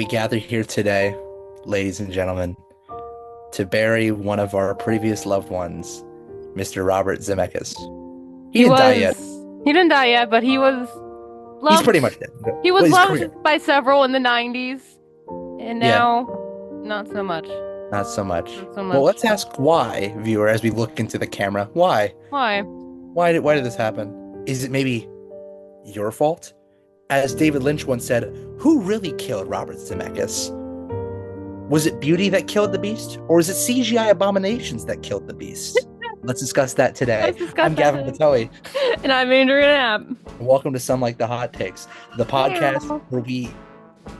We gather here today, ladies and gentlemen, to bury one of our previous loved ones, Mr. Robert Zemeckis. He He didn't die was. yet. He didn't die yet, but he was He's loved. pretty much dead. He Well, was his loved career. by several in the 90s, and Yeah, now not so much. not so much. Not so Well, much. let's ask why, viewer, as we look into the camera. Why? Why? Why did this happen? Is it maybe your fault? As David Lynch once said, who really killed Robert Zemeckis? Was it beauty that killed the beast? Or is it CGI abominations that killed the beast? Let's discuss that today. Let's discuss I'm that Gavin today. and And I'm Andrea and welcome to Some Like the Hot Takes, the podcast Meow. where we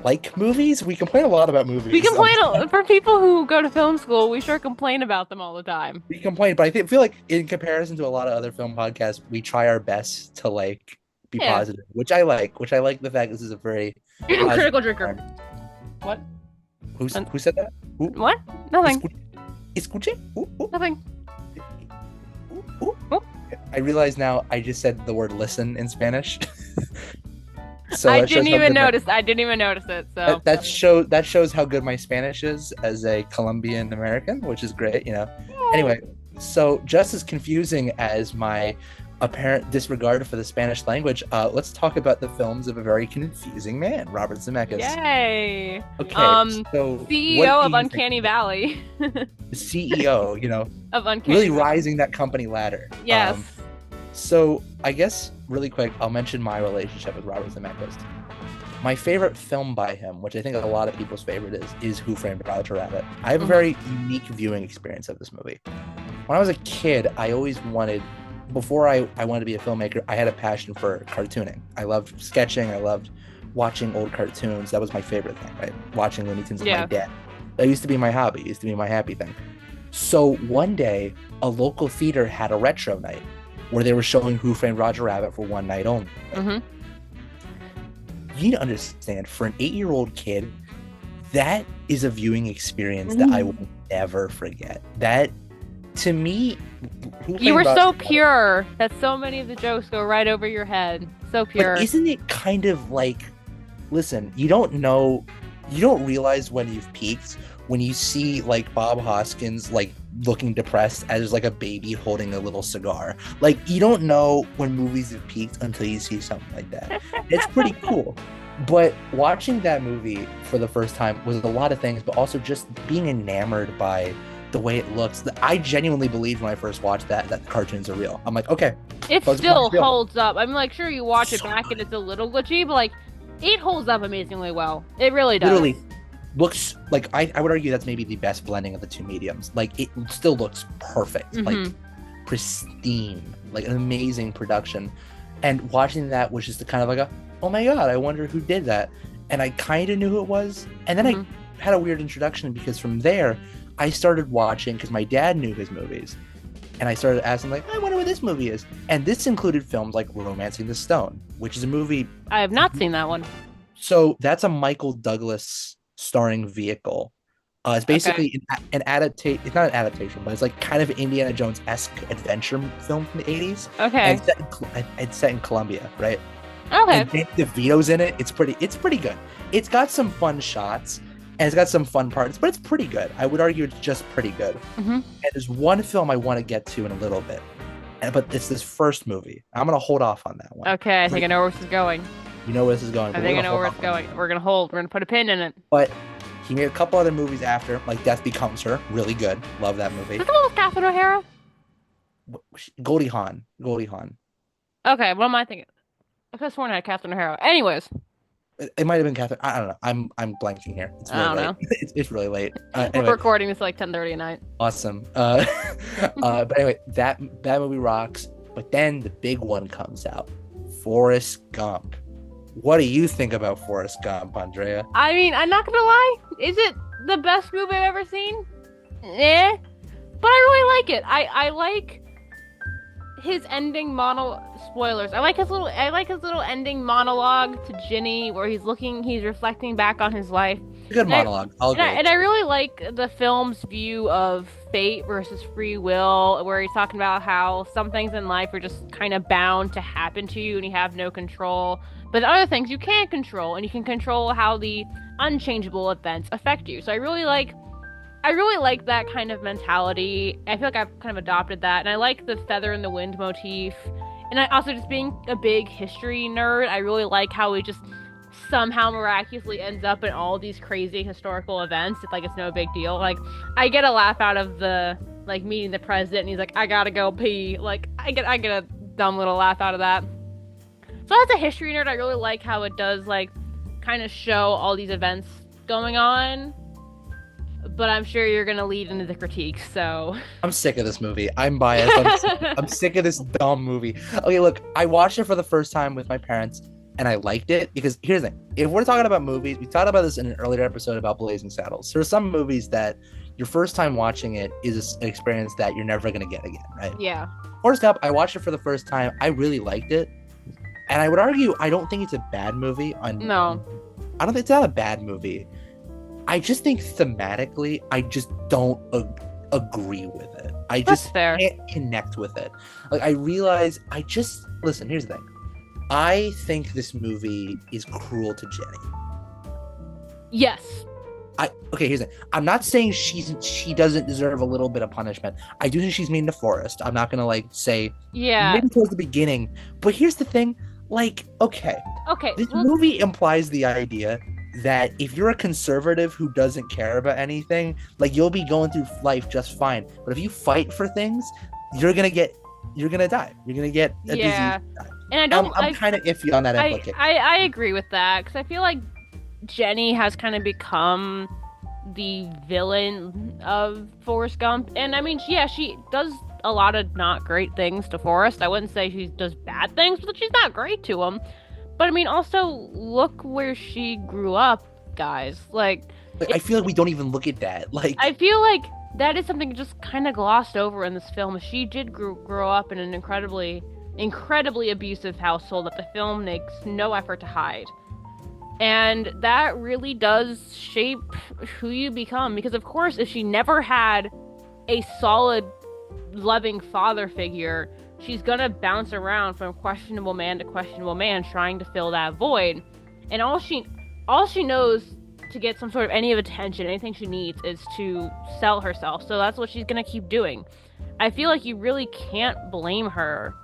like movies. We complain a lot about movies. We complain for people who go to film school. We sure complain about them all the time. We complain, but feel like in comparison to a lot of other film podcasts, we try our best to be Yeah. positive, which I like. Which I like the fact this is a very Critical drinker. What? Who said that? Who? What? Nothing. Escuche? Nothing. Ooh. Oh. I realize now I just said the word listen in Spanish. So I that shows didn't how even good notice. I didn't even notice it. So that shows how good my Spanish is as a Colombian American, which is great, you know. Anyway, so just as confusing as my apparent disregard for the Spanish language, let's talk about the films of a very confusing man, Robert Zemeckis. Yay! Okay, so CEO of Uncanny Valley. The CEO, you know, of Uncanny really Valley. rising that company ladder. Yes. So I guess really quick, I'll mention my relationship with Robert Zemeckis. My favorite film by him, which I think a lot of people's favorite is Who Framed Roger Rabbit. I have a very unique viewing experience of this movie. When I was a kid, I always wanted, before I wanted to be a filmmaker, I had a passion for cartooning. I loved sketching. I loved watching old cartoons. That was my favorite thing, right? Watching Looney Tunes with my dad. That used to be my hobby. It used to be my happy thing. So one day, a local theater had a retro night where they were showing Who Framed Roger Rabbit for one night only. Mm-hmm. You need to understand, for an 8-year-old kid, that is a viewing experience that I will never forget. That, to me, you were so pure that so many of the jokes go right over your head. So pure. But isn't it kind of like, listen, you don't realize when you've peaked when you see like Bob Hoskins like looking depressed as like a baby holding a little cigar. Like, you don't know when movies have peaked until you see something like that. It's pretty cool. But watching that movie for the first time was a lot of things, but also just being enamored by the way it looks. I genuinely believed when I first watched that the cartoons are real. I'm like, okay. It still holds up. I'm like, sure, you watch it back and it's a little glitchy, but like, it holds up amazingly well. It really does. Literally looks like, I would argue that's maybe the best blending of the two mediums. Like, it still looks perfect, like pristine, like an amazing production. And watching that was just kind of like oh my god, I wonder who did that. And I kind of knew who it was. And then I had a weird introduction, because from there I started watching, because my dad knew his movies, and I started asking, like, I wonder what this movie is. And this included films like Romancing the Stone, which is a movie I have not seen that one. So that's a Michael Douglas starring vehicle. It's basically an adaptation. It's not an adaptation, but it's like kind of Indiana Jones-esque adventure film from the 80s. Okay. And it's set in Colombia, right? Okay. And Danny DeVito's in it. It's pretty good. It's got some fun shots and it's got some fun parts, but it's pretty good. I would argue it's just pretty good. And there's one film I want to get to in a little bit, but it's this first movie. I'm gonna hold off on that one. Okay, I think I know where this is going. You know where this is going. I think I know where it's going. We're gonna put a pin in it. But he made a couple other movies after, like Death Becomes Her, really good. Love that movie. Is that the one with Catherine O'Hara? Goldie Hawn. Okay, what am I thinking? I could have sworn I had Catherine O'Hara. Anyways. It might have been Catherine. I don't know. I'm blanking here. It's really late. It's really late. Anyway. We're recording this like 10:30 at night. Awesome. But anyway, that movie rocks. But then the big one comes out, Forrest Gump. What do you think about Forrest Gump, Andrea? I mean, I'm not gonna lie. Is it the best movie I've ever seen? Eh. But I really like it. I like his ending spoilers. I like his little ending monologue to Ginny, where he's reflecting back on his life. Good monologue. And I really like the film's view of fate versus free will, where he's talking about how some things in life are just kind of bound to happen to you and you have no control. But the other things you can't control, and you can control how the unchangeable events affect you. So I really like that kind of mentality. I feel like I've kind of adopted that, and I like the feather in the wind motif. And I also, just being a big history nerd, I really like how he just somehow miraculously ends up in all these crazy historical events. It's like it's no big deal. Like, I get a laugh out of the like meeting the president, and he's like, "I gotta go pee." Like, I get a dumb little laugh out of that. So as a history nerd, I really like how it does like kind of show all these events going on. But I'm sure you're gonna lead into the critiques, so I'm sick of this movie. I'm biased. I'm sick of this dumb movie. Okay, look, I watched it for the first time with my parents, and I liked it because here's the thing: if we're talking about movies, we talked about this in an earlier episode about Blazing Saddles. There are some movies that your first time watching it is an experience that you're never gonna get again, right? Yeah. Forrest Gump, I watched it for the first time. I really liked it, and I would argue I don't think it's a bad movie. No. I don't think it's not a bad movie. I just think thematically, I just don't agree with it. I just can't connect with it. Like, I realize, listen, here's the thing. I think this movie is cruel to Jenny. Yes. Okay, here's the thing. I'm not saying she doesn't deserve a little bit of punishment. I do think she's mean to Forrest. I'm not gonna say maybe towards the beginning. But here's the thing, okay. This movie implies the idea that if you're a conservative who doesn't care about anything, you'll be going through life just fine. But if you fight for things, you're gonna die. You're gonna get a disease. And I'm kind of iffy on that implication. I agree with that, because I feel like Jenny has kind of become the villain of Forrest Gump. And I mean, she does a lot of not great things to Forrest. I wouldn't say she does bad things, but she's not great to him. But I mean, also, look where she grew up, guys. I feel like we don't even look at that. I feel like that is something just kind of glossed over in this film. She did grow up in an incredibly abusive household that the film makes no effort to hide. And that really does shape who you become. Because, of course, if she never had a solid, loving father figure, she's gonna bounce around from questionable man to questionable man, trying to fill that void. And all she knows to get some sort of any of attention, anything she needs, is to sell herself. So that's what she's gonna keep doing. I feel like you really can't blame her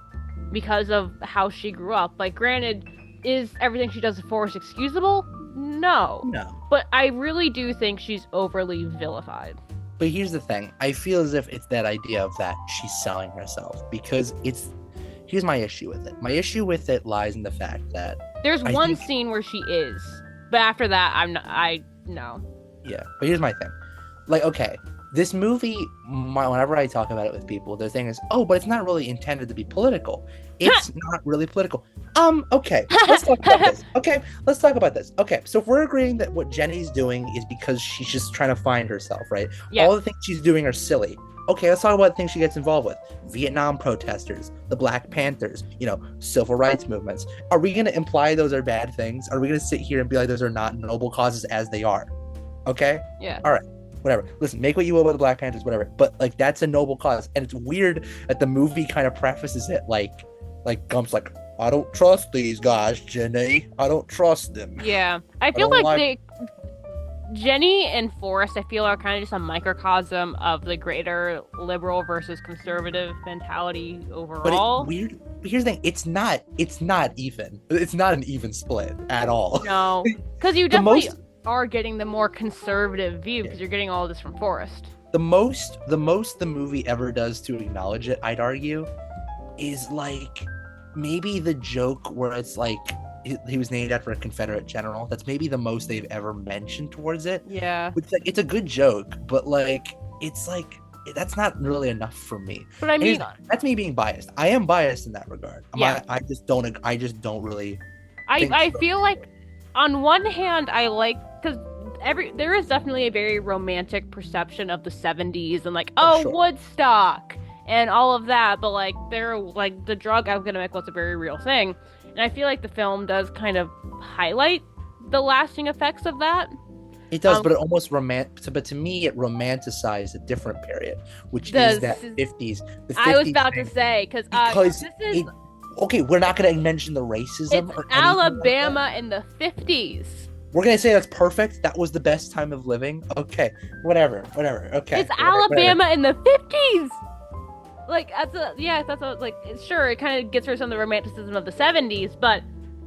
because of how she grew up. Granted, is everything she does to Forrest excusable? No. But I really do think she's overly vilified. But here's the thing. I feel as if it's that idea of that she's selling herself, because here's my issue with it. My issue with it lies in the fact that there's one scene where she is, but after that, no. Yeah, but here's my thing. Okay, this movie, whenever I talk about it with people, their thing is, but it's not really intended to be political. It's not really political. Okay, let's talk about this. Okay, so if we're agreeing that what Jenny's doing is because she's just trying to find herself, right? Yeah. All the things she's doing are silly. Okay, let's talk about the things she gets involved with. Vietnam protesters, the Black Panthers, civil rights movements. Are we going to imply those are bad things? Are we going to sit here and be like, those are not noble causes as they are? Okay? Yeah. All right. Whatever. Listen, make what you will about the Black Panthers, whatever. But that's a noble cause. And it's weird that the movie kind of prefaces it like Gump's like, I don't trust these guys, Jenny. I don't trust them. Yeah. I feel Jenny and Forrest, I feel, are kind of just a microcosm of the greater liberal versus conservative mentality overall. But weird. Here's the thing. It's not even. It's not an even split at all. No. Because you definitely are getting the more conservative view, because you're getting all this from Forrest. The most the movie ever does to acknowledge it, I'd argue, is maybe the joke where it's he was named after a Confederate general. That's maybe the most they've ever mentioned towards it. Yeah. Which, it's a good joke, but it's that's not really enough for me. But I mean, that's me being biased. I am biased in that regard. Yeah. I just don't really. I feel like, on one hand, I like, because there is definitely a very romantic perception of the 70s and sure. Woodstock and all of that, but they're the drug epidemic was a very real thing. And I feel like the film does kind of highlight the lasting effects of that. It does, but it almost but to me, it romanticized a different period, which is that 50s. I was about to say, because this is Okay, we're not going to mention the racism It's or anything Alabama like that. in the 50s. We're going to say that's perfect. That was the best time of living. Okay, whatever. Okay. It's Alabama in the 50s. Like, sure, it kind of gets rid of some of the romanticism of the 70s, but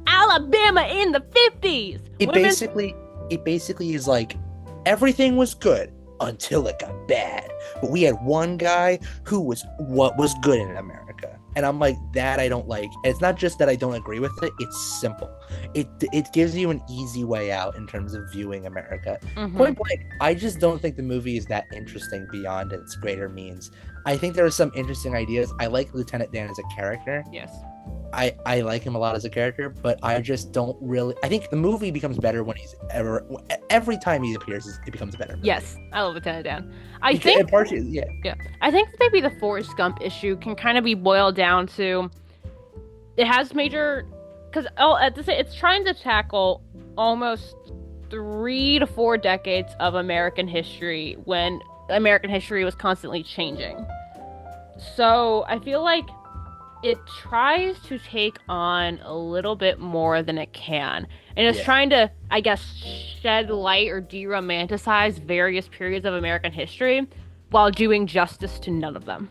Alabama in the 50s. It basically is like everything was good until it got bad. But we had one guy who was what was good in America. And I'm like, that I don't like. And it's not just that I don't agree with it, it's simple. It gives you an easy way out in terms of viewing America. Mm-hmm. Point blank, I just don't think the movie is that interesting beyond its greater means. I think there are some interesting ideas. I like Lieutenant Dan as a character. Yes. I like him a lot as a character, but I just don't really. I think the movie becomes better when every time he appears, it becomes better. Yes, I love Lieutenant Dan. I think maybe the Forrest Gump issue can kind of be boiled down to it has major because it's trying to tackle almost 3 to 4 decades of American history when American history was constantly changing. So I feel like it tries to take on a little bit more than it can. And it's trying to, I guess, shed light or de-romanticize various periods of American history while doing justice to none of them.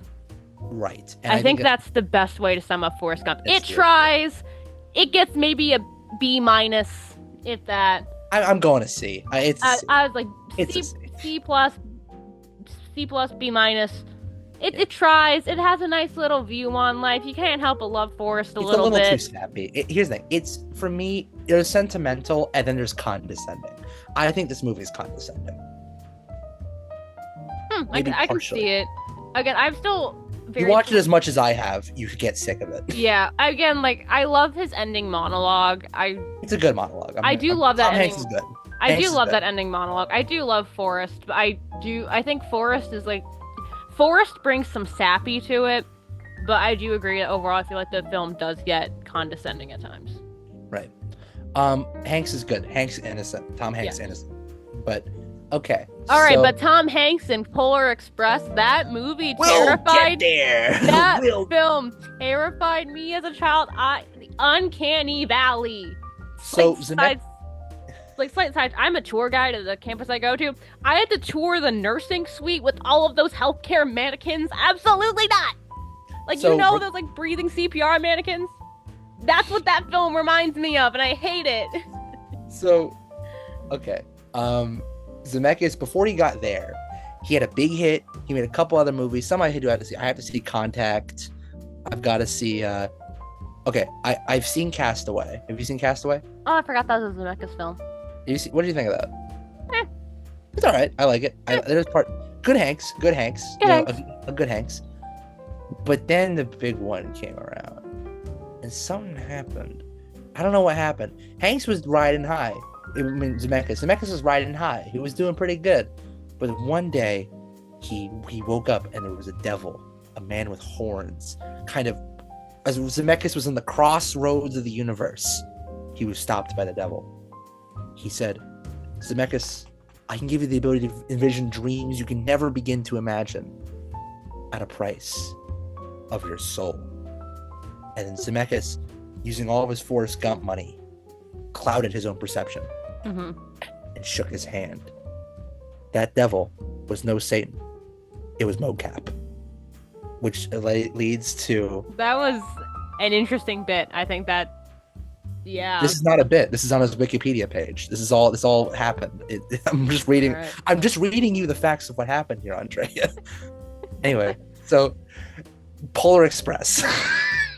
Right. And I think that's the best way to sum up Forrest Gump. It tries. It gets maybe a B-, if that. I'm going to C. I was like, C+, B-. It tries. It has a nice little view on life. You can't help but love Forrest a little bit. It's a little too sappy. Here's the thing. It's, for me, there's sentimental and then there's condescending. I think this movie is condescending. I can see it. Again, I'm still very... You watch it as much as I have, you could get sick of it. Yeah. Again, like, I love his ending monologue. It's a good monologue. I do love that ending. Hanks is good. I do love that ending monologue. I do love Forrest, but I think Forrest is like... Forrest brings some sappy to it, but I do agree that overall I feel like the film does get condescending at times. Right. Hanks is good. Hanks innocent. Tom Hanks innocent. But okay. All right, but Tom Hanks in Polar Express, that movie terrified. That film terrified me as a child. The uncanny valley. So slight side, I'm a tour guide at the campus I go to. I had to tour the nursing suite with all of those healthcare mannequins. Absolutely not. Like, those like breathing CPR mannequins? That's what that film reminds me of, and I hate it. So, okay. Zemeckis, before he got there, he had a big hit. He made a couple other movies. Some I have to see. I have to see Contact. I've got to see, I've seen Castaway. Have you seen Castaway? Oh, I forgot that was a Zemeckis film. What do you think of that? It's all right. I like it. There's good Hanks. Good Hanks. A good Hanks. But then the big one came around, and something happened. I don't know what happened. Hanks was riding high. Zemeckis was riding high. He was doing pretty good. But one day, he woke up and there was a devil, a man with horns. Kind of, as Zemeckis was in the crossroads of the universe, he was stopped by the devil. He said, Zemeckis, I can give you the ability to envision dreams you can never begin to imagine at a price of your soul. And then Zemeckis, using all of his Forrest Gump money, clouded his own perception and shook his hand. That devil was no Satan. It was mocap. Which leads to... That was an interesting bit. I think that... Yeah. This is not a bit. This is on his Wikipedia page. This all happened. I'm just reading. Right. I'm just reading you the facts of what happened here, Andrea. Anyway, so Polar Express.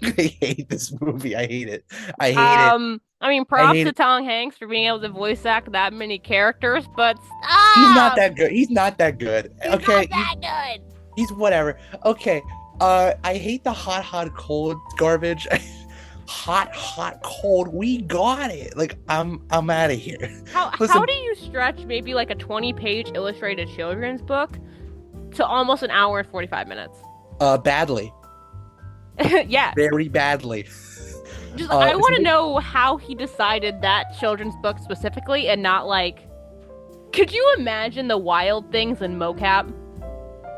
I hate this movie. I hate it. I hate it. I mean, props to Tom Hanks for being able to voice act that many characters, but stop! He's not that good. He's not that good. He's not that good. He's whatever. Okay. I hate the hot, cold garbage. Hot, cold. We got it. Like, I'm out of here. How do you stretch maybe like a 20-page illustrated children's book to almost an hour and 45 minutes? Badly. Yeah. Very badly. I want to know how he decided that children's book specifically and not like... Could you imagine the Wild Things in mocap?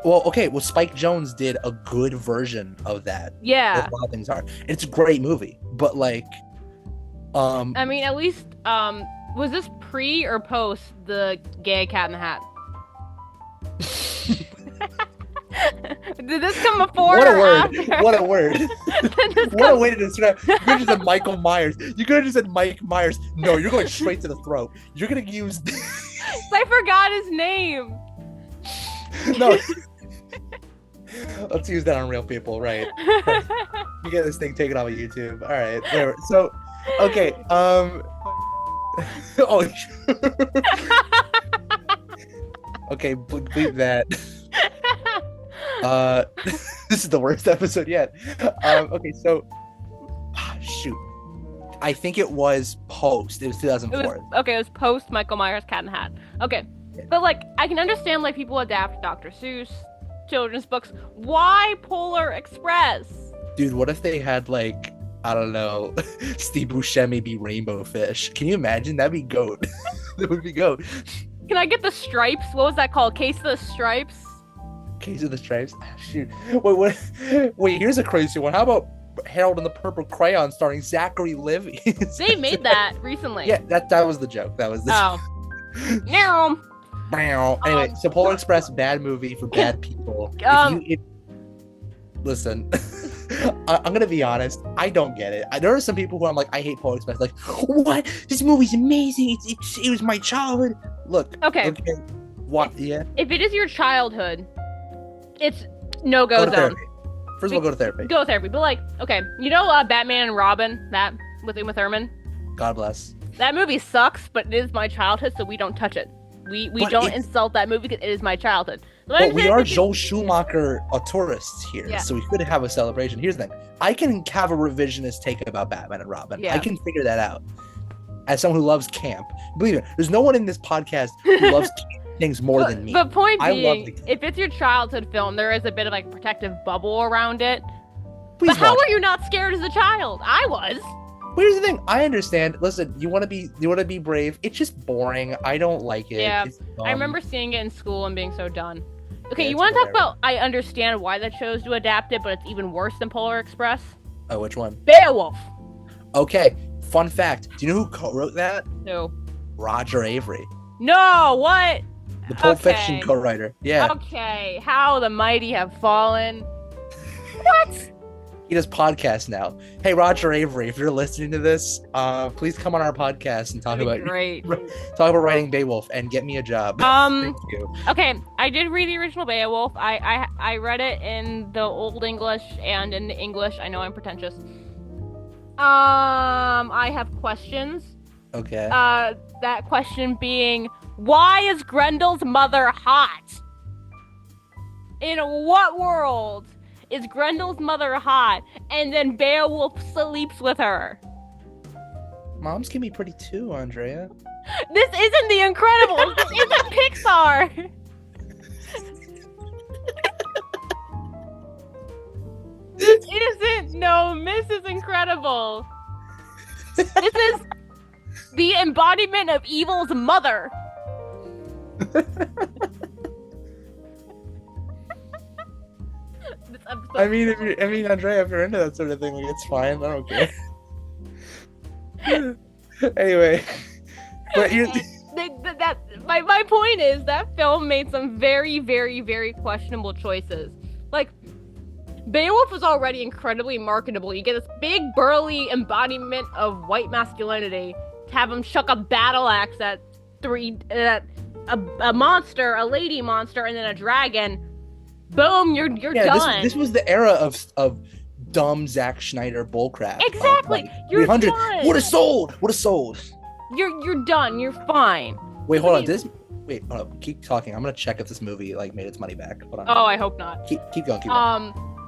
Well, okay. Well, Spike Jonze did a good version of that. Yeah. A lot of things are. It's a great movie, but like, I mean, at least, was this pre or post the gay Cat in the Hat? Did this come before what a or word! after? What a word! What a way to describe. You could have just said Michael Myers. You could have just said Mike Myers. No, you're going straight to the throat. You're gonna use. I forgot his name. No. Let's use that on real people, right? You get this thing taken off of YouTube. All right, whatever. So, okay. Oh. Okay, bleep that. This is the worst episode yet. Okay, so shoot. I think it was post. It was 2004. It was post Michael Myers Cat in the Hat. Okay. But like I can understand like people adapt Dr. Seuss children's books. Why Polar Express? Dude, what if they had like, I don't know, Steve Buscemi be Rainbow Fish? Can you imagine? That'd be goat. That would be goat. Can I get the stripes? What was that called? Case of the Stripes? Case of the Stripes? Shoot. Wait, here's a crazy one. How about Harold and the Purple Crayon starring Zachary Levi? They made that recently. Yeah, that was the joke. That was the joke. No. Anyway, so Polar Express, bad movie for bad people. Listen, I'm gonna be honest. I don't get it. There are some people who I'm like, I hate Polar Express. Like, what? This movie's amazing. It was my childhood. Look. Okay. What? Yeah. If it is your childhood, it's no-go zone. Therapy. First of all, go to therapy. Go to therapy. But like, okay, you know Batman and Robin, that with Uma Thurman? God bless. That movie sucks, but it is my childhood, so we don't touch it. We don't insult that movie because it is my childhood. So but we are Joel Schumacher tourists here, yeah. So we could have a celebration. Here's the thing. I can have a revisionist take about Batman and Robin. Yeah. I can figure that out. As someone who loves camp. Believe it, there's no one in this podcast who loves camp things more than me. The point being, if it's your childhood film, there is a bit of like protective bubble around it. But how were you not scared as a child? I was. But here's the thing. I understand. Listen, you want to be brave. It's just boring. I don't like it. Yeah, I remember seeing it in school and being so done. Okay, you want to talk about? I understand why they chose to adapt it, but it's even worse than Polar Express. Oh, which one? Beowulf. Okay, fun fact. Do you know who co-wrote that? No. Roger Avery. No, what? The Pulp Fiction co-writer. Yeah. Okay, how the mighty have fallen. What? He does podcasts now. Hey, Roger Avery, if you're listening to this, please come on our podcast and talk about writing Beowulf and get me a job. Thank you. Okay, I did read the original Beowulf. I read it in the Old English and in the English. I know I'm pretentious. I have questions. Okay. That question being, why is Grendel's mother hot? In what world is Grendel's mother hot, and then Beowulf sleeps with her? Moms can be pretty too, Andrea. This isn't The Incredibles. This isn't Pixar. This isn't Mrs. Incredible. This is the embodiment of evil's mother. I mean, Andrea, if you're into that sort of thing, like, it's fine. I don't care. Anyway, but my point is that film made some very, very, very questionable choices. Like, Beowulf was already incredibly marketable. You get this big, burly embodiment of white masculinity to have him chuck a battle axe at a monster, a lady monster, and then a dragon. Boom, you're done. This was the era of dumb Zack Schneider bullcrap. Exactly. You're done. Would have sold. You're done. You're fine. Wait, hold on. Hold on. Keep talking. I'm gonna check if this movie like made its money back. Hold on. Oh, I hope not. Keep going.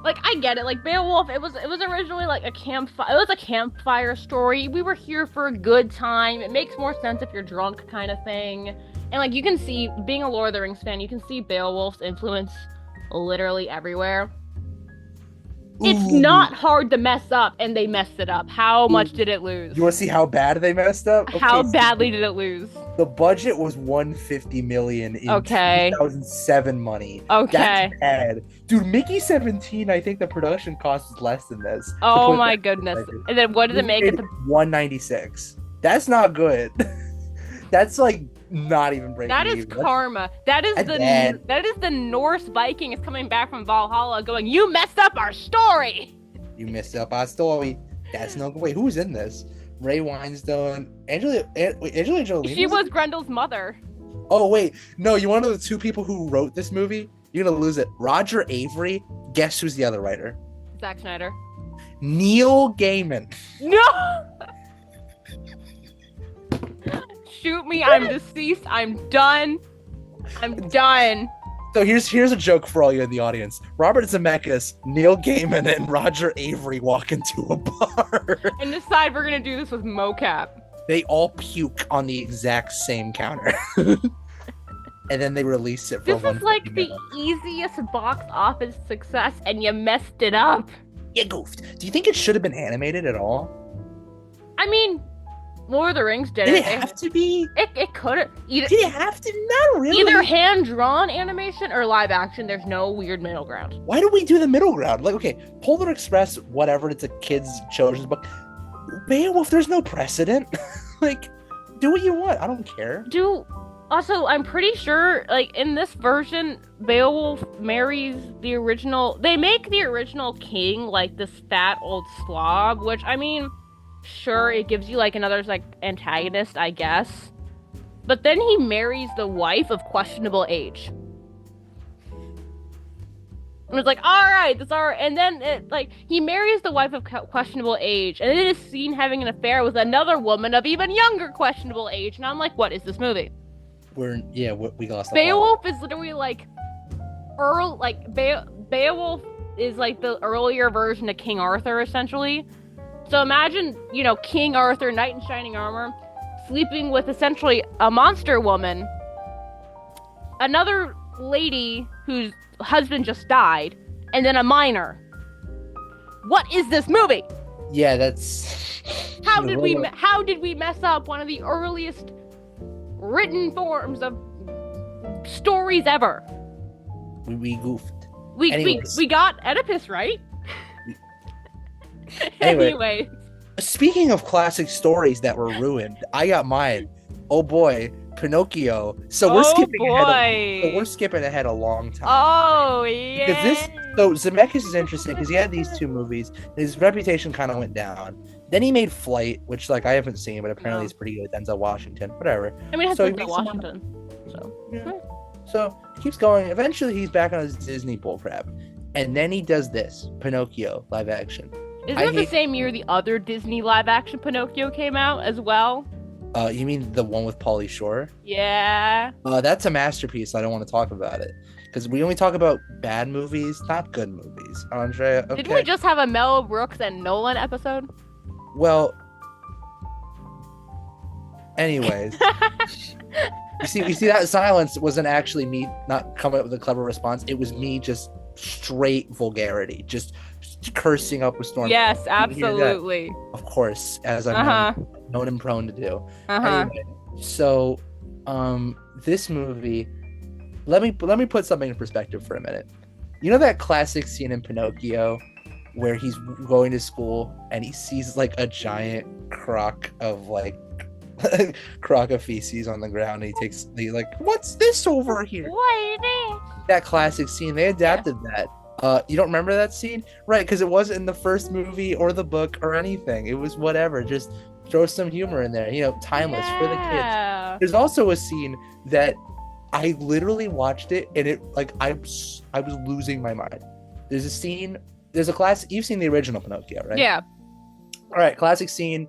Like, I get it. Like, Beowulf, it was originally like a campfire story. We were here for a good time. It makes more sense if you're drunk, kind of thing. And like, you can see, being a Lord of the Rings fan, you can see Beowulf's influence literally everywhere. It's not hard to mess up, and they messed it up. How much did it lose? You want to see how bad they messed up? Okay, how badly did it lose? The budget was 150 million in Okay. 2007 money. Okay. That's bad. Dude, Mickey 17, I think the production cost is less than this. Oh my goodness. And then what did it make it? 196. That's not good. That's like not even breaking That is even. karma. That is the Norse Vikings coming back from Valhalla going, "You messed up our story." You messed up our story. That's no good. Wait, who's in this? Ray Winstone, Angelina Jolie. She was Grendel's mother. Oh wait, no, you want to know the two people who wrote this movie? You're gonna lose it. Roger Avery. Guess who's the other writer? Zack Snyder. Neil Gaiman. No. Shoot me. I'm deceased. I'm done. So here's a joke for all you in the audience. Robert Zemeckis, Neil Gaiman, and Roger Avery walk into a bar. And decide we're gonna do this with mocap. They all puke on the exact same counter. And then they release it for This is like the easiest box office success, and you messed it up. You goofed. Do you think it should have been animated at all? I mean, Lord of the Rings did Did it. it have to be? It could have. Did it have to? Not really. Either hand-drawn animation or live action. There's no weird middle ground. Why do we do the middle ground? Like, okay, Polar Express, whatever, it's a kid's children's book. Beowulf, there's no precedent. Like, do what you want. I don't care. Also, I'm pretty sure, like, in this version, Beowulf marries the original... They make the original king, like, this fat old slob, which, I mean... Sure, it gives you like another like antagonist, I guess. But then he marries the wife of questionable age. And it's like, alright, that's alright. And then he marries the wife of questionable age, and then is seen having an affair with another woman of even younger questionable age. And I'm like, what is this movie? We lost. Beowulf is literally like Beowulf is like the earlier version of King Arthur, essentially. So imagine, King Arthur, knight in shining armor, sleeping with essentially a monster woman, another lady whose husband just died, and then a minor. What is this movie? Yeah, that's... How did we mess up one of the earliest written forms of stories ever? We goofed. We got Oedipus right. Anyway, speaking of classic stories that were ruined, I got mine. Oh boy, Pinocchio. So we're skipping ahead a long time. Oh yeah. So Zemeckis is interesting because he had these two movies. His reputation kind of went down. Then he made Flight, which I haven't seen, but apparently it's pretty good. Denzel Washington, whatever. I mean, it has Denzel Washington. So he keeps going. Eventually, he's back on his Disney bullcrap, and then he does this Pinocchio live action. Isn't it the same year the other Disney live-action Pinocchio came out as well? You mean the one with Pauly Shore? Yeah. That's a masterpiece. I don't want to talk about it. Because we only talk about bad movies, not good movies. Andrea, okay. Didn't we just have a Mel Brooks and Nolan episode? Well, anyways. You see that silence wasn't actually me not coming up with a clever response. It was me just straight vulgarity. Just cursing up a storm. Yes, absolutely. Of course, as I'm known and prone to do. Anyway, so this movie, let me put something in perspective for a minute. You know that classic scene in Pinocchio where he's going to school and he sees like a giant crock of feces on the ground, and he's like, what's this over here? What is this? That classic scene, they adapted that. You don't remember that scene? Right, because it wasn't in the first movie or the book or anything. It was whatever. Just throw some humor in there. Timeless for the kids. There's also a scene that I literally watched it, and it I was losing my mind. There's a scene. There's a class. You've seen the original Pinocchio, right? Yeah. All right, classic scene.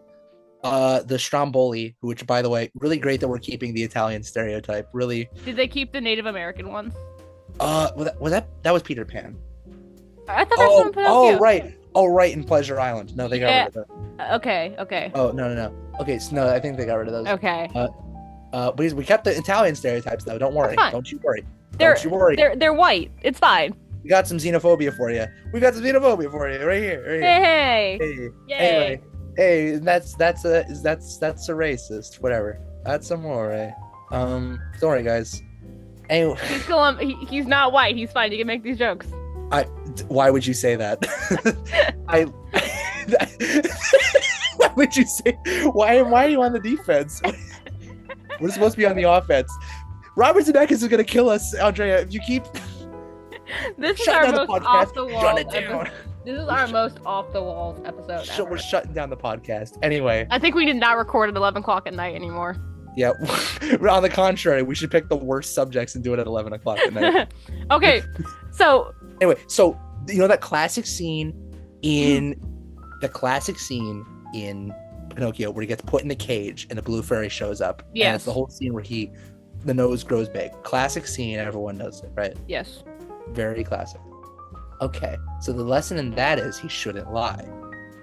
The Stromboli, which, by the way, really great that we're keeping the Italian stereotype. Really. Did they keep the Native American ones? That was Peter Pan. I thought that was from Pinocchio. Oh, right, in Pleasure Island. No, they got rid of that. Okay. Oh, no. Okay, so no, I think they got rid of those. Okay. But we kept the Italian stereotypes, though. Don't worry. Don't you worry. They're white. It's fine. We got some xenophobia for you. Right here. Hey. Anyway, hey, that's a racist. Whatever. That's amore. Don't worry, guys. Anyway, He's not white. He's fine. You can make these jokes. why would you say that? I. Why would you say? Why are you on the defense? We're supposed to be on the offense. Robert Zemeckis is gonna kill us, Andrea. If you keep. This is our most off the wall. This is our Shut- most off the walls episode ever. We're shutting down the podcast. Anyway, I think we did not record at 11 o'clock at night anymore. yeah. On the contrary, we should pick the worst subjects and do it at 11 o'clock at night. Okay, so Anyway, so you know that classic scene in Pinocchio where he gets put in the cage and the blue fairy shows up. And Yes. it's the whole scene where the nose grows big. Classic scene, everyone knows it, right? yes. Very classic. Okay, so the lesson in that is he shouldn't lie.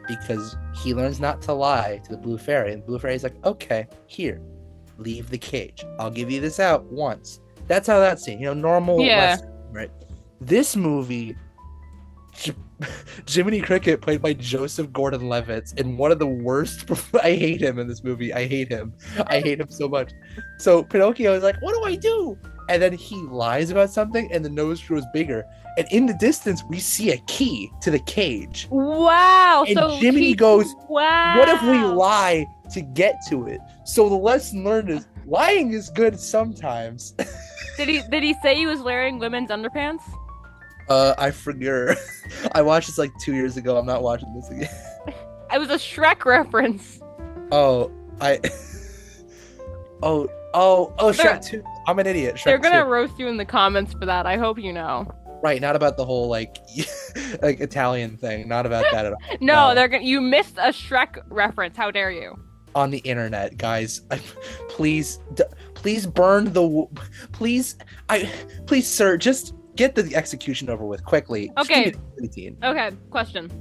Because he learns not to lie to the blue fairy. And the blue fairy's like, okay, here, leave the cage. I'll give you this out once. That's how that scene, normal lesson, right? This movie, Jiminy Cricket, played by Joseph Gordon-Levitt, in one of the worst. I hate him in this movie. I hate him so much. So Pinocchio is like, what do I do? And then he lies about something, and the nose grows bigger. And in the distance, we see a key to the cage. Wow. And so Jiminy goes, wow. what if we lie to get to it? So the lesson learned is lying is good sometimes. Did he say he was wearing women's underpants? I forget. I watched this like 2 years ago. I'm not watching this again. It was a Shrek reference. Shrek 2. I'm an idiot. Shrek They're gonna 2. roast you in the comments for that. I hope you know. Right, not about the whole like Italian thing. Not about that at all. No, you missed a Shrek reference. How dare you? On the internet, guys. Please burn the. Please, sir, just get the execution over with quickly. Okay. Stupid 18. Okay. Question.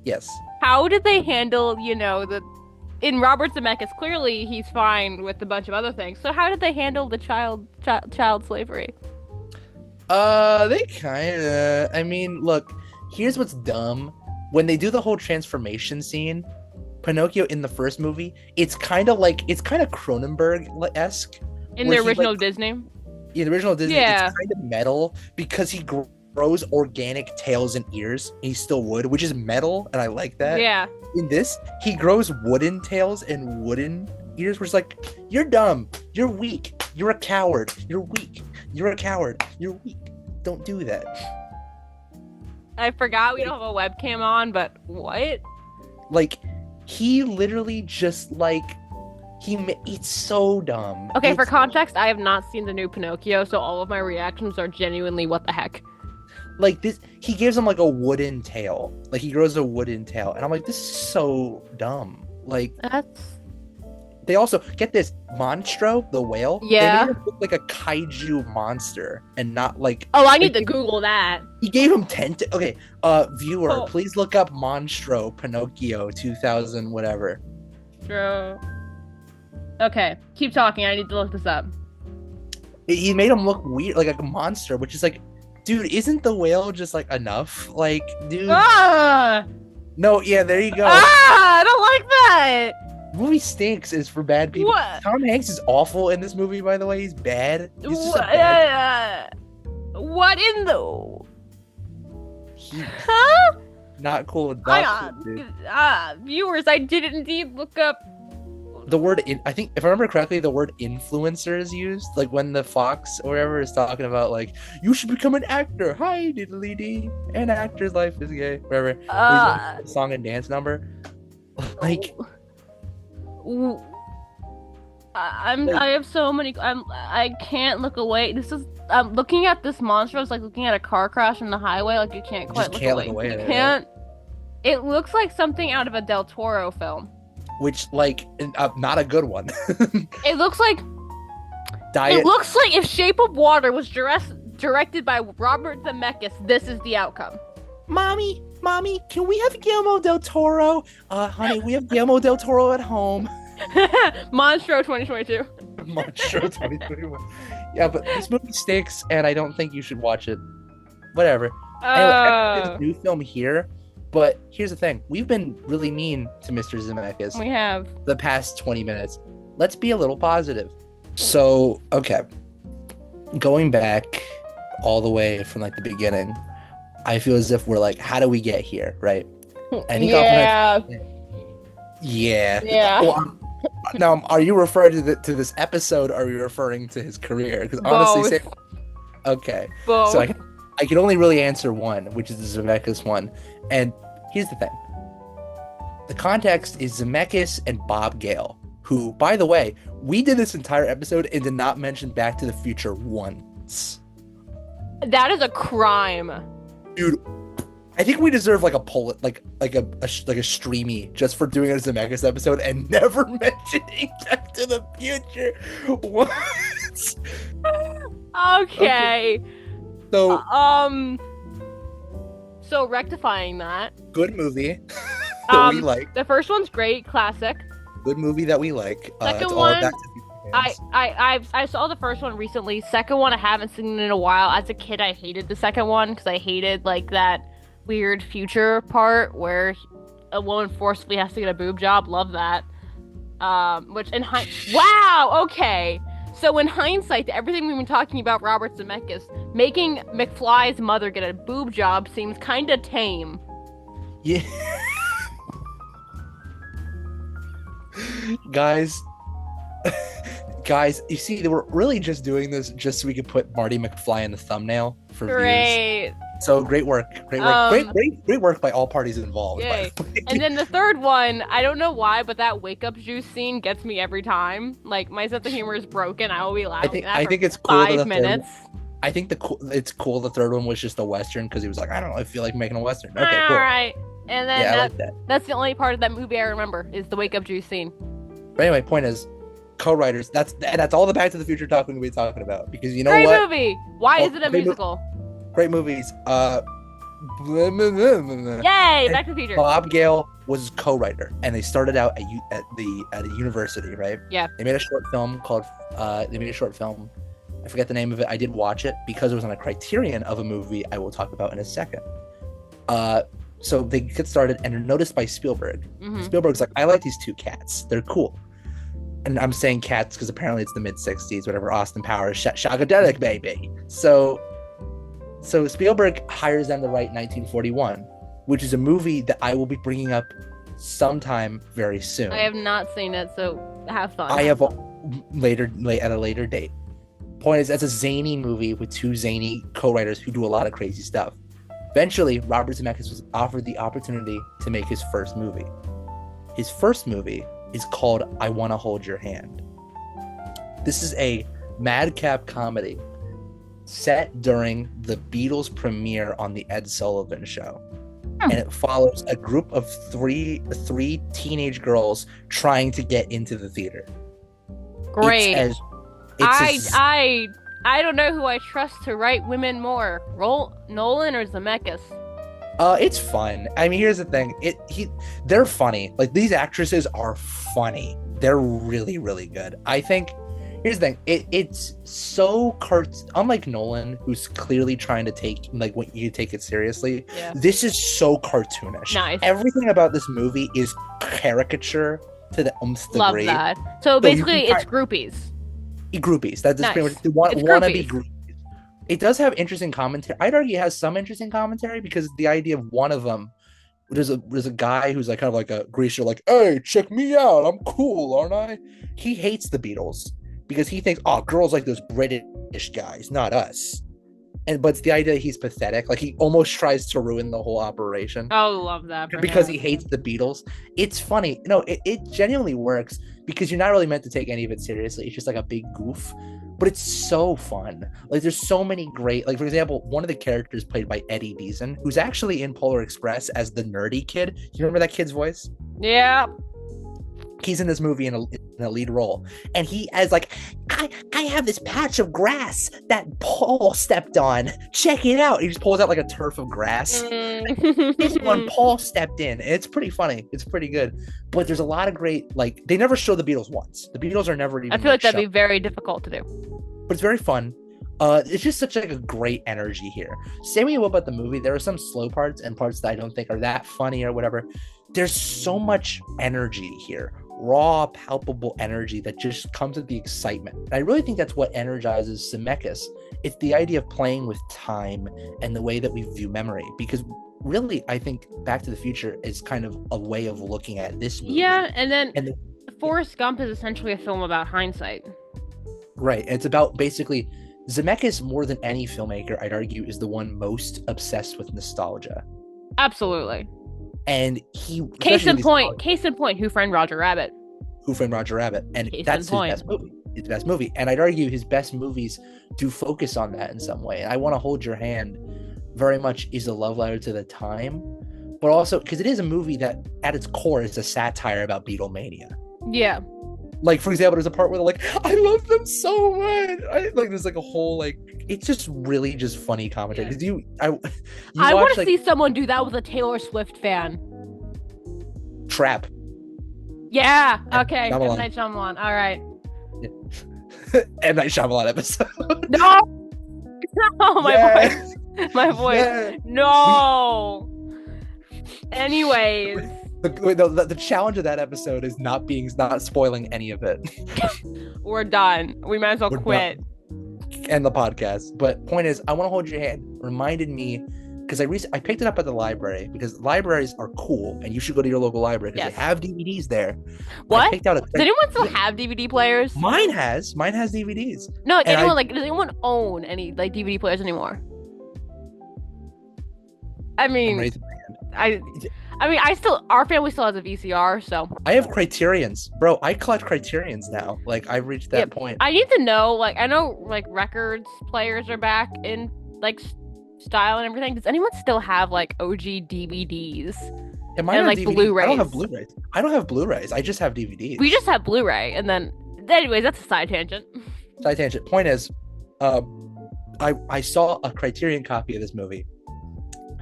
Yes. How did they handle, in Robert Zemeckis, clearly he's fine with a bunch of other things. So how did they handle the child slavery? They kinda. I mean, look. Here's what's dumb. When they do the whole transformation scene, Pinocchio in the first movie, it's kind of Cronenberg-esque. In the original Disney? In the original Disney, Yeah. It's kind of metal because he grows organic tails and ears. And he's still wood, which is metal, and I like that. Yeah. In this, he grows wooden tails and wooden ears, which is like, you're dumb, you're weak, you're a coward, you're weak, you're a coward, you're weak. Don't do that. I forgot we don't have a webcam on, but what? Like, he literally just it's so dumb. Okay, for context, I have not seen the new Pinocchio, so all of my reactions are genuinely what the heck. Like this, he gives him like a wooden tail. Like he grows a wooden tail, and I'm like, this is so dumb. Like they also get this Monstro, the whale. Yeah. They made him look like a kaiju monster, and not like. Oh, I need to Google that. He gave him Okay, viewer, please look up Monstro Pinocchio 2000 whatever. True. Okay, keep talking. I need to look this up. He made him look weird, like a monster, which is like, dude, isn't the whale just like enough? Like, dude. Ah! No, yeah, there you go. I don't like that. Movie stinks is for bad people. What? Tom Hanks is awful in this movie, by the way. He's bad. He's just a bad... What in the? Not cool. Viewers, I did indeed look up. The word I think, if I remember correctly, the word influencer is used. Like when the Fox or whatever is talking about, like, you should become an actor. Hi, diddly dee. An actor's life is gay. Whatever. Song and dance number. Like. I have so many. I can't look away. I'm looking at this monster. It's like looking at a car crash on the highway. Like you can't quite look away. You can't. It looks like something out of a Del Toro film. Which, like, not a good one. It looks like. Diet. It looks like if Shape of Water was directed by Robert Zemeckis, this is the outcome. Mommy, can we have Guillermo del Toro? Honey, we have Guillermo del Toro at home. Monstro 2022. Monstro 2021. Yeah, but this movie stinks, and I don't think you should watch it. Whatever. Anyway, this new film here, but here's the thing. We've been really mean to Mr. Zemeckis. We have. The past 20 minutes. let's be a little positive. So, okay. Going back all the way from like the beginning, I feel as if we're like, how do we get here, right? I think yeah. Well, now, are you referring to this episode, or are you referring to his career? Because honestly, okay. Both. So I can only really answer one, which is the Zemeckis one. And here's the thing. The context is Zemeckis and Bob Gale, who, by the way, we did this entire episode and did not mention Back to the Future once. That is a crime. Dude, I think we deserve like a poll, like a streamy just for doing a Zemeckis episode and never mentioning Back to the Future once. Okay. So rectifying that. Good movie that we like. The first one's great, classic. Good movie that we like. Second one, I saw the first one recently. Second one I haven't seen in a while. As a kid, I hated the second one because I hated like that weird future part where a woman forcefully has to get a boob job. Love that. Wow. Okay. So in hindsight, to everything we've been talking about Robert Zemeckis, making McFly's mother get a boob job seems kind of tame. Yeah. Guys, you see, they were really just doing this just so we could put Marty McFly in the thumbnail for views. So great work. Great work by all parties involved. Yay. And then the third one, I don't know why, but that wake up juice scene gets me every time. Like, my sense of humor is broken. I will be laughing. I think it's cool. 5 minutes. I think it's cool. The third one was just a Western because he was like, I don't know, I feel like making a Western. Okay, all cool. right. And then I like that. That's the only part of that movie I remember is the wake up juice scene. But anyway, point is, co-writers. That's all the Back to the Future talk we're going to be talking about, because you know great what? Movie. Why is it a musical? Great movies. Yay! Back to the Future. Bob Gale was his co-writer, and they started out at a university, right? Yeah. They made a short film called. I forget the name of it. I did watch it because it was on a criterion of a movie I will talk about in a second. So they get started and are noticed by Spielberg. Mm-hmm. Spielberg's like, I like these two cats. They're cool. And I'm saying cats because apparently it's the mid-60s, whatever. Austin Powers, Shagadelic, baby. So Spielberg hires them to write 1941, which is a movie that I will be bringing up sometime very soon. I have not seen it, so have fun. I have at a later date. Point is, it's a zany movie with two zany co-writers who do a lot of crazy stuff. Eventually, Robert Zemeckis was offered the opportunity to make his first movie. His first movie is called I Wanna Hold Your Hand. This is a madcap comedy set during the Beatles premiere on the Ed Sullivan Show. And it follows a group of three teenage girls trying to get into the theater. Great. I don't know who I trust to write women more, Nolan or Zemeckis. It's fun. I mean, here's the thing. They're funny. Like, these actresses are funny. They're really, really good. I think. Here's the thing. It's so unlike Nolan, who's clearly trying to take it seriously. Yeah. This is so cartoonish. Nice. Everything about this movie is caricature to the nth degree. Love that. So basically, it's groupies. Groupies. That's nice. pretty much the wannabe groupies. It does have interesting commentary. I'd argue it has some interesting commentary because the idea of one of them, there's a guy who's like kind of like a greaser, like, hey, check me out, I'm cool, aren't I? He hates the Beatles because he thinks, oh, girls like those British guys, not us. But it's the idea that he's pathetic. Like, he almost tries to ruin the whole operation. Oh, love that. Because he hates the Beatles. It's funny. No, it genuinely works because you're not really meant to take any of it seriously. It's just like a big goof. But it's so fun. Like, there's so many great, like, for example, one of the characters played by Eddie Deason, who's actually in Polar Express as the nerdy kid. Do you remember that kid's voice? Yeah. He's in this movie in a lead role, and he as like, I have this patch of grass that Paul stepped on. Check it out. He just pulls out like a turf of grass. This one Paul stepped in. It's pretty funny. It's pretty good. But there's a lot of great, like, they never show the Beatles once. The Beatles are never even. I feel like that'd be very difficult to do. But it's very fun. It's just such like a great energy here. Same way about the movie. There are some slow parts and parts that I don't think are that funny or whatever. There's so much energy here. raw, palpable energy that just comes with the excitement. And I really think that's what energizes Zemeckis. It's the idea of playing with time and the way that we view memory. Because really, I think Back to the Future is kind of a way of looking at this movie. Yeah, and then Forrest Gump is essentially a film about hindsight. Right. And it's about basically Zemeckis, more than any filmmaker, I'd argue, is the one most obsessed with nostalgia. Absolutely. And case in point, Who Framed Roger Rabbit. Who Framed Roger Rabbit. And that's his best movie. It's the best movie. And I'd argue his best movies do focus on that in some way. And I Want to Hold Your Hand very much is a love letter to the time, but also because it is a movie that at its core is a satire about Beatlemania. Yeah. Like, for example, there's a part where they're like, I love them so much. There's like a whole, like, it's just really just funny commentary. Yeah. I want to see someone do that with a Taylor Swift fan. Trap. Yeah. Okay. M. Night Shyamalan. All right. Yeah. M. Night Shyamalan episode. No. No, yes. My voice. Yes. No. Anyways. The challenge of that episode is not spoiling any of it. We're done. We might as well quit. End the podcast. But point is, I Want to Hold Your Hand reminded me, because I picked it up at the library, because libraries are cool and you should go to your local library because they have DVDs there. What? Does anyone still have DVD players? Mine has DVDs. No, does anyone own any like DVD players anymore? I mean, our family still has a VCR, so. I have Criterions. Bro, I collect Criterions now. Like, I've reached that point. I need to know, like, I know, like, records players are back in, like, style and everything. Does anyone still have, like, OG DVDs? And like, DVD? Blu-rays? I don't have Blu-rays. I just have DVDs. We just have Blu-ray, and then, anyways, that's a side tangent. Point is, I saw a Criterion copy of this movie,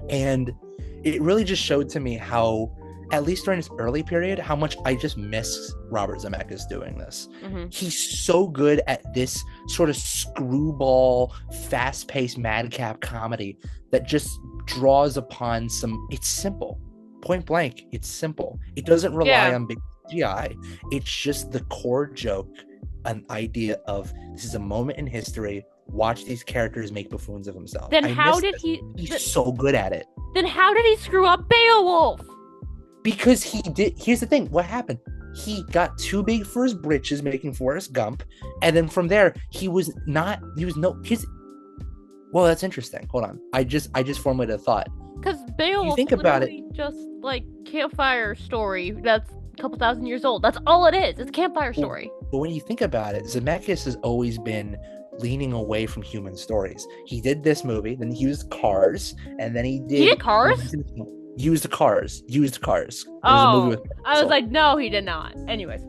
and it really just showed to me how, at least during this early period, how much I just miss Robert Zemeckis doing this. Mm-hmm. He's so good at this sort of screwball, fast-paced madcap comedy that just draws upon it's simple. Point blank, it's simple. It doesn't rely on big CGI. It's just the core joke, an idea of this is a moment in history. Watch these characters make buffoons of themselves. Then how did he... He's so good at it. Then how did he screw up Beowulf? Because he did... Here's the thing. What happened? He got too big for his britches making Forrest Gump. And then from there, well, that's interesting. Hold on. I just formulated a thought. Because Beowulf is literally just like campfire story that's a couple thousand years old. That's all it is. It's a campfire story. But when you think about it, Zemeckis has always been leaning away from human stories. He did this movie, then he used Cars, and then he did Cars? Used Cars. Oh, I was like, no, he did not. Anyways.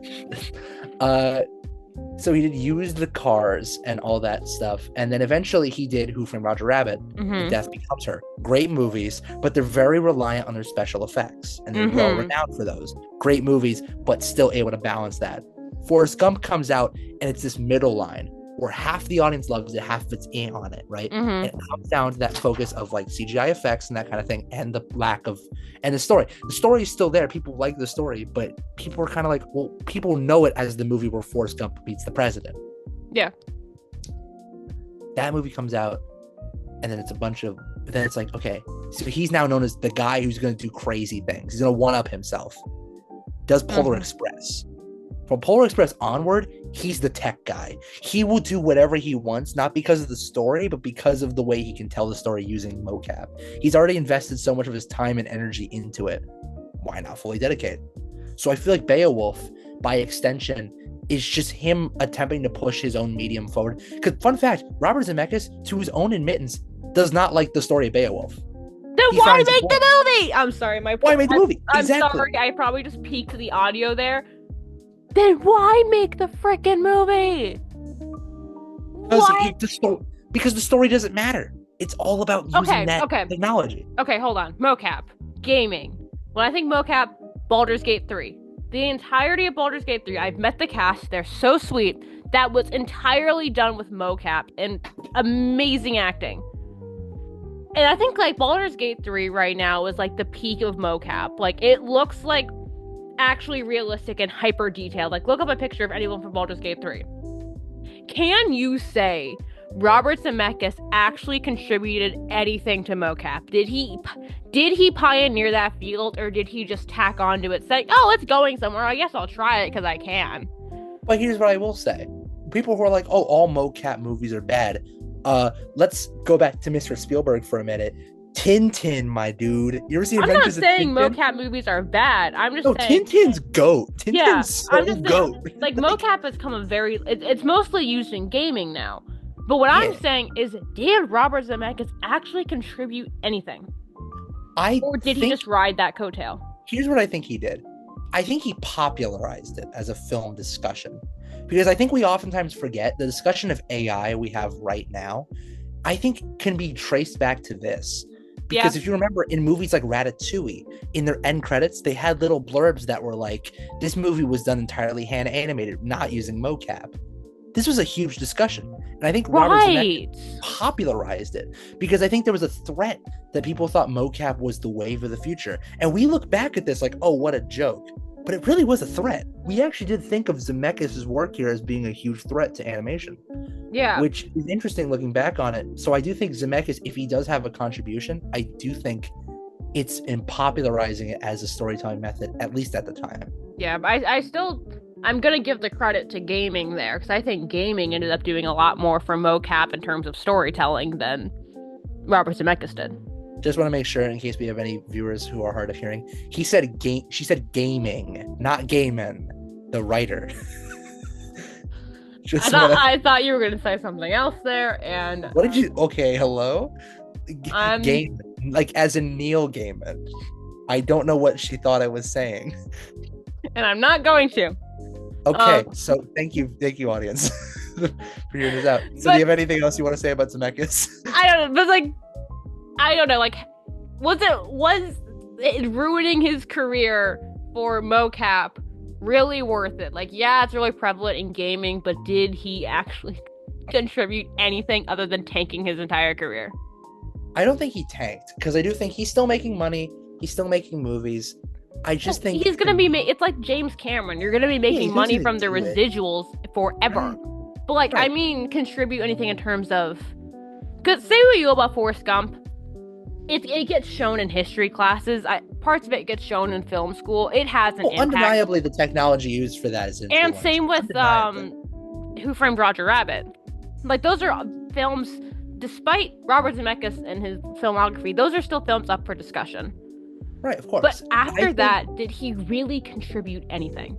So he did Use the Cars and all that stuff, and then eventually he did Who Framed Roger Rabbit, and Death Becomes Her. Great movies, but they're very reliant on their special effects, and they're well renowned for those. Great movies, but still able to balance that. Forrest Gump comes out, and it's this middle line where half the audience loves it, half of it's in on it, right? And it comes down to that focus of like CGI effects and that kind of thing, and the lack of, and the story. The story is still there. People like the story, but people are kind of like, well, people know it as the movie where Forrest Gump beats the president. Yeah. That movie comes out, and then it's like, okay, so he's now known as the guy who's going to do crazy things. He's going to one-up himself. Does Polar Express. From Polar Express onward, he's the tech guy. He will do whatever he wants, not because of the story, but because of the way he can tell the story using mocap. He's already invested so much of his time and energy into it. Why not fully dedicate? So I feel like Beowulf, by extension, is just him attempting to push his own medium forward. Because, fun fact, Robert Zemeckis, to his own admittance, does not like the story of Beowulf. Then why make the movie? I'm sorry, why make the movie? I'm sorry, I probably just peaked the audio there. Then why make the frickin' movie? Because the story doesn't matter. It's all about using technology. Okay, hold on. Mocap. Gaming. When I think mocap, Baldur's Gate 3. The entirety of Baldur's Gate 3, I've met the cast. They're so sweet. That was entirely done with mocap and amazing acting. And I think like Baldur's Gate 3 right now is like the peak of mocap. Like it looks like actually realistic and hyper detailed. Like, look up a picture of anyone from Baldur's Gate 3. Can you say Robert Zemeckis actually contributed anything to mocap? Did he pioneer that field, or did he just tack onto it saying, oh, it's going somewhere, I guess I'll try it because I can? But here's what I will say. People who are like, oh, all mocap movies are bad. Let's go back to Mr. Spielberg for a minute. Tintin, my dude. You ever seen Adventures of Tintin? I'm not saying mocap movies are bad. I'm just saying Tintin's GOAT. Tintin's I'm just GOAT. Like, mocap has come it's mostly used in gaming now. But what I'm saying is, did Robert Zemeckis actually contribute anything? Or did he just ride that coattail? Here's what I think he did. I think he popularized it as a film discussion. Because I think we oftentimes forget the discussion of AI we have right now, I think can be traced back to this. Because if you remember, in movies like Ratatouille, in their end credits, they had little blurbs that were like, this movie was done entirely hand animated, not using mocap. This was a huge discussion. And I think Robert Zemeckis popularized it because I think there was a threat that people thought mocap was the wave of the future. And we look back at this like, oh, what a joke. But it really was a threat. We actually did think of Zemeckis' work here as being a huge threat to animation. Yeah. Which is interesting looking back on it. So I do think Zemeckis, if he does have a contribution, I do think it's in popularizing it as a storytelling method, at least at the time. Yeah, but I'm going to give the credit to gaming there, because I think gaming ended up doing a lot more for mocap in terms of storytelling than Robert Zemeckis did. Just want to make sure, in case we have any viewers who are hard of hearing, she said gaming, not Gaiman, the writer. I thought you were going to say something else there, and... What did you... Okay, hello? Gaiman, like as in Neil Gaiman. I don't know what she thought I was saying. And I'm not going to. Okay, so thank you, audience, for hearing this out. So do you have anything else you want to say about Zemeckis? I don't know, but I don't know, was it ruining his career for mocap really worth it? Like, yeah, it's really prevalent in gaming, but did he actually contribute anything other than tanking his entire career? I don't think he tanked, because I do think he's still making money, he's still making movies. I just think he's gonna be it's like James Cameron. You're gonna be making money from the residuals forever. Right. But I mean, contribute anything in terms of, because say what you will about Forrest Gump, it gets shown in history classes. Parts of it gets shown in film school. It has an impact. Undeniably, the technology used for that is influential. And same with Who Framed Roger Rabbit. Like, those are films. Despite Robert Zemeckis and his filmography, those are still films up for discussion. Right, of course. But after that, did he really contribute anything?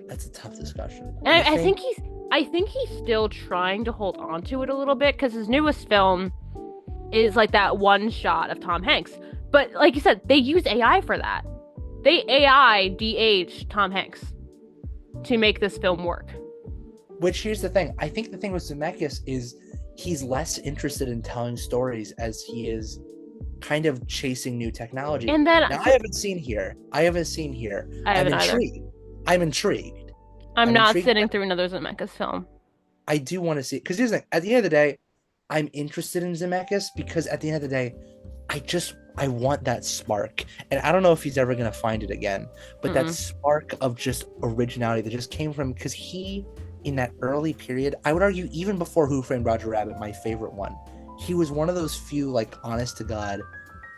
That's a tough discussion. And I think he's still trying to hold on to it a little bit, because his newest film is like that one shot of Tom Hanks. But like you said, they use AI for that. They AI DH Tom Hanks to make this film work. Which, here's the thing. I think the thing with Zemeckis is he's less interested in telling stories as he is kind of chasing new technology. And then now, I haven't seen here. I'm intrigued. I'm intrigued. I'm not sitting through another Zemeckis film. I do want to see it, because here's the thing. At the end of the day, I'm interested in Zemeckis because at the end of the day, I want that spark. And I don't know if he's ever going to find it again, but that spark of just originality that just came from, because he, in that early period, I would argue even before Who Framed Roger Rabbit, my favorite one, he was one of those few, like, honest to God,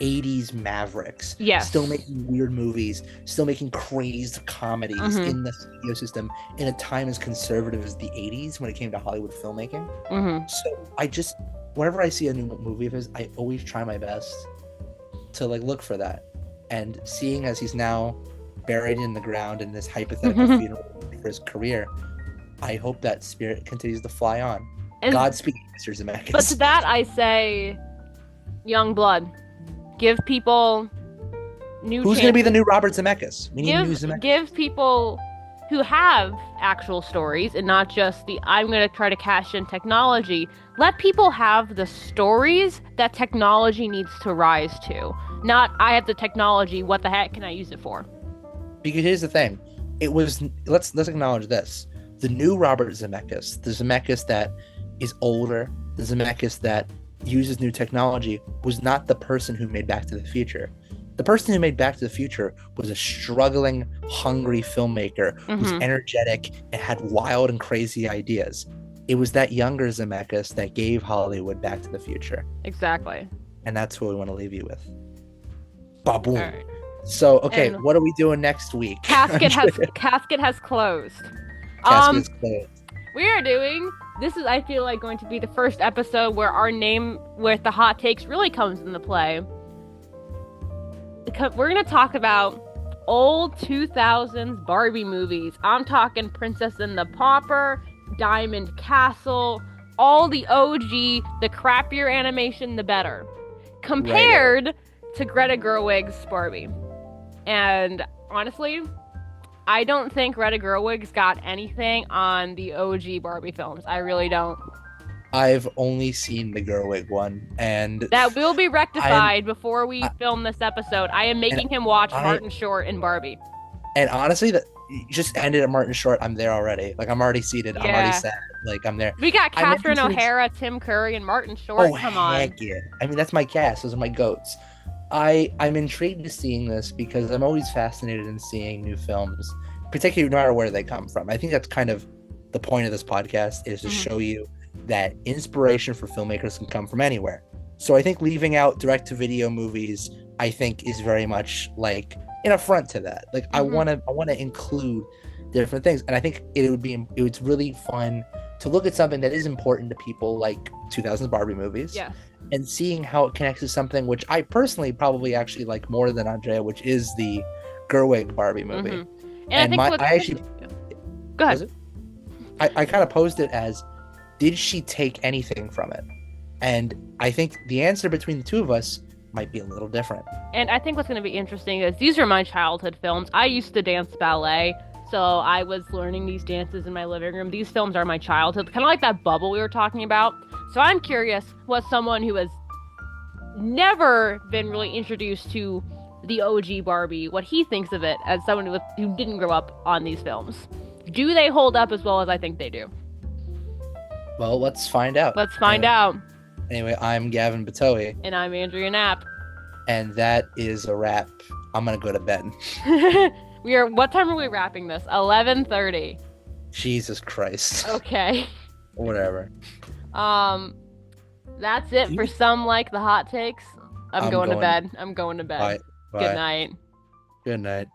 80s mavericks. Yes. Still making weird movies, still making crazed comedies in the studio system in a time as conservative as the 80s when it came to Hollywood filmmaking. So whenever I see a new movie of his, I always try my best to, like, look for that. And seeing as he's now buried in the ground in this hypothetical funeral for his career, I hope that spirit continues to fly on. And Godspeed, Mr. Zemeckis. But to that I say, young blood. Give people new Who's going to be the new Robert Zemeckis? We need a new Zemeckis. Give people who have actual stories and not just the I'm going to try to cash in technology. Let people have the stories that technology needs to rise to. Not, I have the technology, what the heck can I use it for? Because here's the thing. It was, let's acknowledge this. The new Robert Zemeckis, the Zemeckis that is older, the Zemeckis that uses new technology, was not the person who made Back to the Future. The person who made Back to the Future was a struggling, hungry filmmaker who's energetic and had wild and crazy ideas. It was that younger Zemeckis that gave Hollywood Back to the Future. Exactly. And that's who we want to leave you with. Ba-boom. Right. So, okay, what are we doing next week? Casket has closed. Casket is closed. We are doing, this is, I feel like, going to be the first episode where our name with the hot takes really comes into play. Because we're going to talk about old 2000s Barbie movies. I'm talking Princess and the Pauper, Diamond Castle, all the OG, the crappier animation, the better. Compared to Greta Gerwig's Barbie. And honestly, I don't think Greta Gerwig's got anything on the OG Barbie films. I really don't. I've only seen the Gerwig one, and that will be rectified before we film this episode. I am making him watch Martin Short and Barbie. And honestly, that just ended at Martin Short. I'm there already. Like, I'm already seated. I'm already set. Like, I'm there. We got Catherine O'Hara, Tim Curry, and Martin Short. Come on. Heck yeah. I mean, that's my cast. Those are my goats. I'm intrigued to seeing this because I'm always fascinated in seeing new films, particularly no matter where they come from. I think that's kind of the point of this podcast, is to show you that inspiration for filmmakers can come from anywhere. So I think leaving out direct-to-video movies, I think, is very much like an affront to that. Like, I want to include different things, and I think it's really fun to look at something that is important to people, like 2000s Barbie movies. Yeah. And seeing how it connects to something which I personally probably actually like more than Andrea, which is the Gerwig Barbie movie. And I actually go ahead. I kind of posed it as, did she take anything from it? And I think the answer between the two of us might be a little different. And I think what's going to be interesting is these are my childhood films. I used to dance ballet, so I was learning these dances in my living room. These films are my childhood, kind of like that bubble we were talking about. So I'm curious what someone who has never been really introduced to the OG Barbie, what he thinks of it as someone who didn't grow up on these films. Do they hold up as well as I think they do? Well, let's find out. Let's find out. Anyway, I'm Gavin Batoe. And I'm Andrea Knapp. And that is a wrap. I'm going to go to bed. What time are we wrapping this? 11:30. Jesus Christ. Okay. Whatever. That's it for some like the hot takes. I'm going to bed. I'm going to bed. Bye. Good night. Good night.